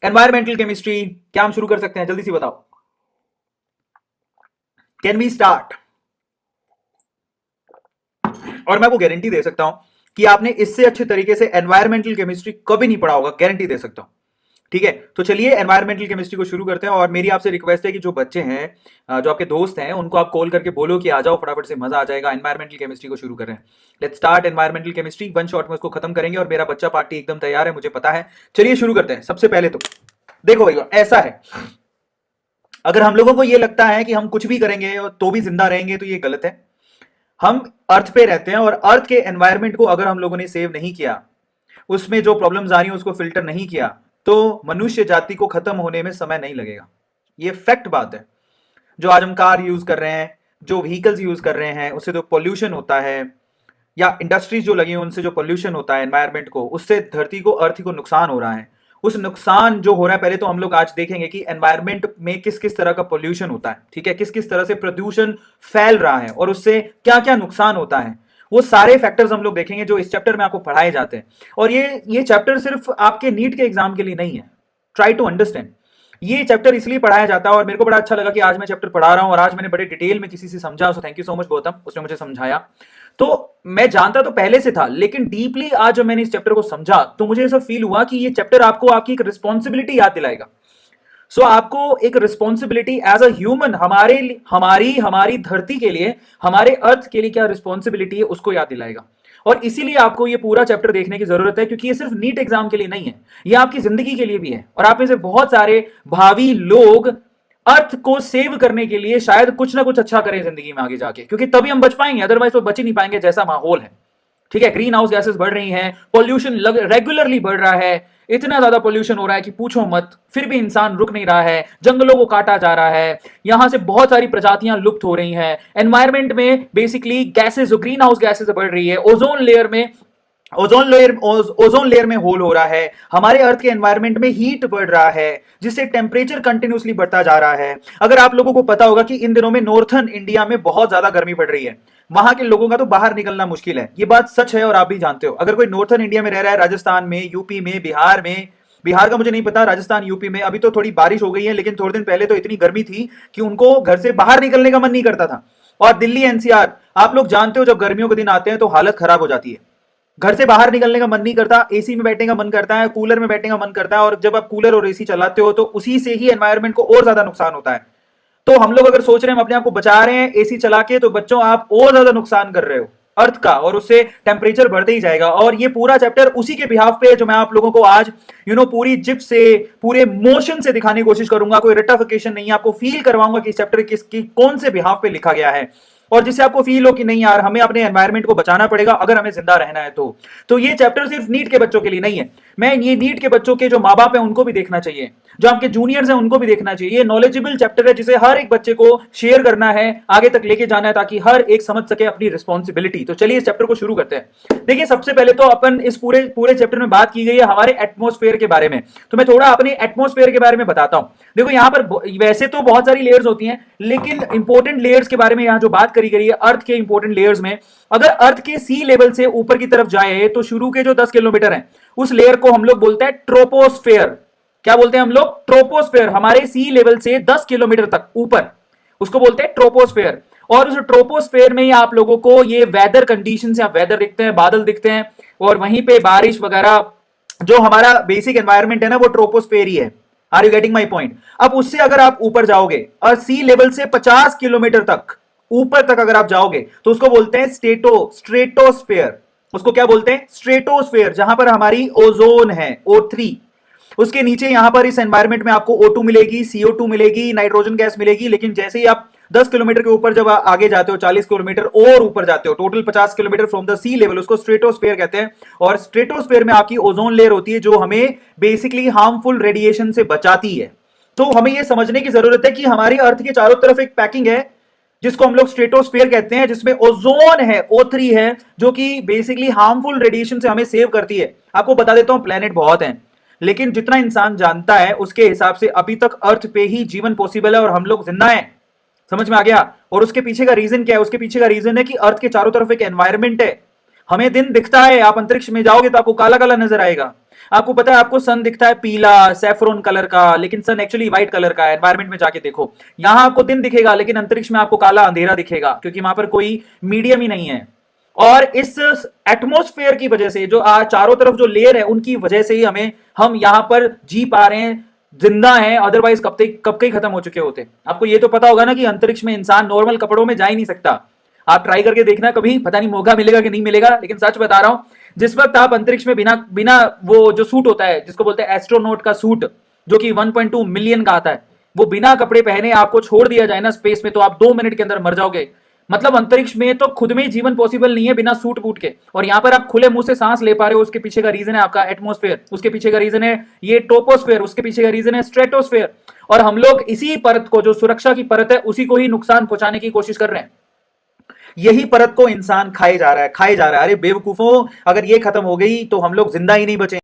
Environmental chemistry, क्या हम शुरू कर सकते हैं? जल्दी से बताओ, कैन वी स्टार्ट? और मैं आपको गारंटी दे सकता हूं कि आपने इससे अच्छे तरीके से एनवायरमेंटल केमिस्ट्री कभी नहीं पढ़ा होगा, गारंटी दे सकता हूं। ठीक है, तो चलिए एनवायरमेंटल केमिस्ट्री को शुरू करते हैं। और मेरी आपसे रिक्वेस्ट है कि जो बच्चे हैं, जो आपके दोस्त हैं, उनको आप कॉल करके बोलो कि आ जाओ फटाफट से, मजा आ जाएगा। एनवायरमेंटल केमिस्ट्री को शुरू कर रहे हैं। Let's start environmental chemistry, one shot में उसको खत्म करेंगे। और मेरा बच्चा पार्टी एकदम तैयार है, मुझे पता है। चलिए शुरू करते हैं। सबसे पहले तो देखो भैया, ऐसा है, अगर हम लोगों को ये लगता है कि हम कुछ भी करेंगे तो भी जिंदा रहेंगे, तो ये गलत है। हम अर्थ पे रहते हैं, और अर्थ के एनवायरमेंट को अगर हम लोगों ने सेव नहीं किया, उसमें जो प्रॉब्लम्स आ रही हैं उसको फिल्टर नहीं किया, तो मनुष्य जाति को खत्म होने में समय नहीं लगेगा। ये फैक्ट बात है। जो आज हम कार यूज कर रहे हैं, जो व्हीकल्स यूज कर रहे हैं, उससे जो पोल्यूशन होता है, या इंडस्ट्रीज जो लगी हैं उनसे जो पोल्यूशन होता है एनवायरमेंट को, उससे धरती को, अर्थ को नुकसान हो रहा है। उस नुकसान जो हो रहा है, पहले तो हम लोग आज देखेंगे कि एनवायरमेंट में किस किस तरह का पोल्यूशन होता है। ठीक है, किस किस तरह से प्रदूषण फैल रहा है और उससे क्या क्या नुकसान होता है। वो सारे फैक्टर्स हम लोग देखेंगे जो इस चैप्टर में आपको पढ़ाए जाते हैं। और ये चैप्टर सिर्फ आपके नीट के एग्जाम के लिए नहीं है। Try to understand. ये चैप्टर इसलिए पढ़ाया जाता है, और मेरे को बड़ा अच्छा लगा कि आज मैं चैप्टर पढ़ा रहा हूं, और आज मैंने बड़े डिटेल में किसी से समझा। So thank you so much Gautam, उसने मुझे समझाया। तो मैं जानता तो पहले से था, लेकिन डीपली आज जब मैंने इस चैप्टर को समझा तो मुझे ऐसा फील हुआ कि ये चैप्टर आपको आपकी एक रिस्पॉन्सिबिलिटी याद दिलाएगा। सो आपको एक रिस्पॉन्सिबिलिटी एज अ ह्यूमन, हमारी हमारी धरती के लिए, हमारे अर्थ के लिए क्या रिस्पॉन्सिबिलिटी है, उसको याद दिलाएगा। और इसीलिए आपको ये पूरा चैप्टर देखने की जरूरत है, क्योंकि ये सिर्फ नीट एग्जाम के लिए नहीं है, ये आपकी जिंदगी के लिए भी है। और आप में से बहुत सारे भावी लोग अर्थ को सेव करने के लिए शायद कुछ ना कुछ अच्छा करें जिंदगी में आगे जाके, क्योंकि तभी हम बच पाएंगे, अदरवाइज तो बच ही नहीं पाएंगे जैसा माहौल है। ठीक है, ग्रीन हाउस गैसेस बढ़ रही हैं, पॉल्यूशन रेगुलरली बढ़ रहा है, इतना ज्यादा पॉल्यूशन हो रहा है कि पूछो मत। फिर भी इंसान रुक नहीं रहा है, जंगलों को काटा जा रहा है, यहां से बहुत सारी प्रजातियां लुप्त हो रही हैं। एनवायरमेंट में बेसिकली गैसेस, जो ग्रीन हाउस गैसेस बढ़ रही है, ओजोन लेयर में होल हो रहा है, हमारे अर्थ के एनवायरनमेंट में हीट बढ़ रहा है, जिससे टेम्परेचर कंटिन्यूसली बढ़ता जा रहा है। अगर आप लोगों को पता होगा कि इन दिनों में नॉर्थर्न इंडिया में बहुत ज्यादा गर्मी पड़ रही है, वहां के लोगों का तो बाहर निकलना मुश्किल है। ये बात सच है और आप भी जानते हो। अगर कोई नॉर्थर्न इंडिया में रह रहा है, राजस्थान में, यूपी में, बिहार में, बिहार का मुझे नहीं पता, राजस्थान यूपी में अभी तो थोड़ी बारिश हो गई है, लेकिन थोड़े दिन पहले तो इतनी गर्मी थी कि उनको घर से बाहर निकलने का मन नहीं करता था। और दिल्ली एनसीआर, आप लोग जानते हो, जब गर्मियों के दिन आते हैं तो हालत खराब हो जाती है, घर से बाहर निकलने का मन नहीं करता, एसी में बैठने का मन करता है, कूलर में बैठने का मन करता है। और जब आप कूलर और एसी चलाते हो तो उसी से ही एनवायरनमेंट को और ज्यादा नुकसान होता है। तो हम लोग अगर सोच रहे हैं हम अपने आप को बचा रहे हैं एसी चला के, तो बच्चों आप और ज्यादा नुकसान कर रहे हो अर्थ का, और उससे टेम्परेचर बढ़ते ही जाएगा। और ये पूरा चैप्टर उसी के बिहाफ पे है, जो मैं आप लोगों को आज पूरी जिप से, पूरे मोशन से दिखाने की कोशिश करूंगा। कोई रट्टाफिकेशन नहीं है, आपको फील करवाऊंगा कि इस चैप्टर किसकी कौन से बिहाफ पे लिखा गया है, और जिससे आपको फील हो कि नहीं यार, हमें अपने एनवायरनमेंट को बचाना पड़ेगा अगर हमें जिंदा रहना है। तो ये चैप्टर सिर्फ नीट के बच्चों के लिए नहीं है। मैं ये नीट के बच्चों के जो माँ बाप है उनको भी देखना चाहिए, जो आपके जूनियर्स हैं उनको भी देखना चाहिए। ये नॉलेजेबल चैप्टर है, जिसे हर एक बच्चे को शेयर करना है, आगे तक लेके जाना है, ताकि हर एक समझ सके अपनी रिस्पॉन्सिबिलिटी। तो चलिए इस चैप्टर को शुरू करते हैं। देखिए, सबसे पहले तो अपन इस पूरे पूरे चैप्टर में बात की गई है हमारे एटमॉस्फेयर के बारे में। तो मैं थोड़ा अपने एटमॉस्फेयर के बारे में बताता हूं। देखो, यहां पर वैसे तो बहुत सारी लेयर्स होती हैं, लेकिन इंपॉर्टेंट लेयर्स के बारे में यहां जो बात करी गई है अर्थ के इंपॉर्टेंट लेयर्स में, अगर अर्थ के सी लेवल से ऊपर की तरफ जाए तो शुरू के जो 10 किलोमीटर है, उस लेयर को हम लोग बोलते हैं ट्रोपोस्फेयर। क्या बोलते हैं हम लोग? ट्रोपोस्फेयर। हमारे सी लेवल से 10 किलोमीटर तक ऊपर, उसको बोलते हैं ट्रोपोस्फेयर। और उस ट्रोपोस्फेयर में ही आप लोगों को ये वेदर कंडीशंस या वेदर दिखते हैं, बादल दिखते हैं, और वहीं पे बारिश वगैरह, जो हमारा बेसिक एनवायरनमेंट है ना, वो ट्रोपोस्फेयर ही है। Are you getting my point? अब उससे अगर आप ऊपर जाओगे और सी लेवल से 50 किलोमीटर तक ऊपर तक अगर आप जाओगे, तो उसको बोलते हैं स्ट्रेटोस्फेयर। उसको क्या बोलते हैं? स्ट्रेटोस्फेयर, जहां पर हमारी ओजोन है, O3। उसके नीचे यहां पर इस एनवायरनमेंट में आपको O2 मिलेगी, CO2 मिलेगी, नाइट्रोजन गैस मिलेगी। लेकिन जैसे ही आप 10 किलोमीटर के ऊपर जब आगे जाते हो, 40 किलोमीटर और ऊपर जाते हो, total 50 kilometre from the sea level, उसको स्ट्रेटोस्फेयर कहते हैं। और स्ट्रेटोस्फेयर में आपकी ओजोन लेयर होती है, जो हमें बेसिकली हार्मफुल रेडिएशन से बचाती है। तो हमें यह समझने की जरूरत है कि हमारी अर्थ के चारों तरफ एक पैकिंग है, जिसको हम लोग स्ट्रेटोस्फेयर कहते हैं, जिसमें ओजोन है, O3 है, जो कि बेसिकली हार्मफुल रेडिएशन से हमें सेव करती है। आपको बता देता हूं, प्लेनेट बहुत हैं, लेकिन जितना इंसान जानता है उसके हिसाब से अभी तक अर्थ पे ही जीवन पॉसिबल है, और हम लोग जिंदा हैं। समझ में आ गया? और उसके पीछे का रीजन क्या है? उसके पीछे का रीजन है कि अर्थ के चारों तरफ एक एनवायरनमेंट है। हमें दिन दिखता है, आप अंतरिक्ष में जाओगे तो आपको काला काला नजर आएगा। आपको पता है, आपको सन दिखता है पीला सैफरोन कलर का, लेकिन सन एक्चुअली व्हाइट कलर का है। एनवायरमेंट में जाके देखो, यहां आपको दिन दिखेगा लेकिन अंतरिक्ष में आपको काला अंधेरा दिखेगा, क्योंकि वहां पर कोई मीडियम ही नहीं है। और इस एटमोस्फेयर की वजह से, जो चारों तरफ जो लेयर है उनकी वजह से ही हम यहां पर जी पा रहे हैं, जिंदा हैं। अदरवाइज कब के ही खत्म हो चुके होते। आपको ये तो पता होगा ना कि अंतरिक्ष में इंसान नॉर्मल कपड़ों में जा ही नहीं सकता। आप ट्राई करके देखना कभी, पता नहीं मौका मिलेगा कि नहीं मिलेगा, लेकिन सच बता रहा हूं, जिस वक्त आप अंतरिक्ष में बिना बिना वो जो सूट होता है जिसको बोलते हैं एस्ट्रोनॉट का सूट, जो कि 1.2 मिलियन का आता है, वो बिना कपड़े पहने आपको छोड़ दिया जाए ना स्पेस में, तो आप 2 मिनट के अंदर मर जाओगे। मतलब अंतरिक्ष में तो खुद में ही जीवन पॉसिबल नहीं है बिना सूट बूट के, और यहां पर आप खुले मुंह से सांस ले पा रहे हो। उसके पीछे का रीजन है आपका एटमोस्फेयर, उसके पीछे का रीजन है ये टोपोस्फेयर, उसके पीछे का रीजन है स्ट्रेटोस्फेयर। और हम लोग इसी परत को, जो सुरक्षा की परत है, उसी को ही नुकसान पहुंचाने की कोशिश कर रहे हैं। यही परत को इंसान खाए जा रहा है, खाए जा रहा है। अरे बेवकूफों, अगर ये खत्म हो गई तो हम लोग जिंदा ही नहीं बचे।